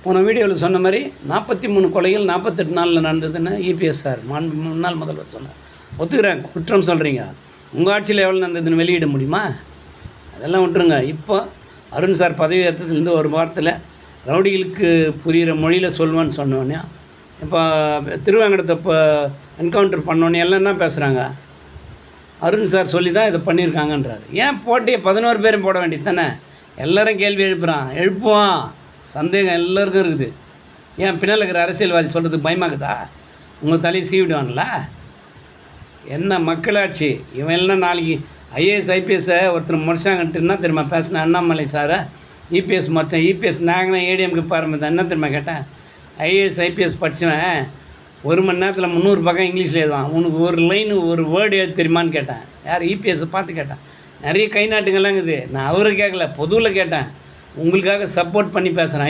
போன வீடியோவில் சொன்ன மாதிரி 43 கொலைகள் 48 நாளில் நடந்ததுன்னு இபிஎஸ் சார் முன்னாள் முதல்வர் சொன்னார். ஒத்துக்கிறேன், குற்றம் சொல்கிறீங்க. உங்கள் ஆட்சியில் எவ்வளோ நடந்ததுன்னு வெளியிட முடியுமா? அதெல்லாம் விட்டுருங்க. இப்போ அருண் சார் பதவி ஏற்றதுலேருந்து ஒரு வாரத்தில் ரவுடிகளுக்கு புரிகிற மொழியில் சொல்லுவேன்னு சொன்னோன்னே, இப்போ திருவேங்கடத்தை இப்போ என்கவுண்டர் பண்ணோன்னே எல்லாம் என்ன பேசுகிறாங்க? அருண் சார் சொல்லி தான் இதை பண்ணியிருக்காங்கன்றார். ஏன் போட்டியை 11 பேரும் போட வேண்டியது தானே? எல்லோரும் கேள்வி எழுப்புவான். சந்தேகம் எல்லோருக்கும் இருக்குது. ஏன் பின்னால் இருக்கிற அரசியல்வாதி சொல்கிறதுக்கு பயமாக்குதா? உங்கள் தலையை சீவிடுவான்ல. என்ன மக்களாட்சி? இவன் எல்லாம் நாளைக்கு ஐஏஎஸ் ஐபிஎஸ்ஸை ஒருத்தர் முடிச்சாங்கன்ட்டுன்னா தெரியுமா பேசினேன்? அண்ணாமலை சாரை இபிஎஸ் மறைச்சேன். இபிஎஸ் நாங்கள் ஏடிஎம்க்கு பாருங்க என்ன தெரியுமா கேட்டேன்? ஐஏஎஸ் ஐபிஎஸ் படித்தவன் 1 மணி நேரத்தில் 300 பக்கம் இங்கிலீஷில் எழுதுவான். உனக்கு ஒரு லைன் ஒரு வேர்டு எழுத தெரியுமான்னு கேட்டேன். யார்? இபிஎஸ்ஸை பார்த்து கேட்டேன். நிறைய கை நாட்டுங்கள்லாம் இருக்குது. நான் அவரை கேட்கல, பொதுவில் கேட்டேன். உங்களுக்காக சப்போர்ட் பண்ணி பேசுகிறேன்.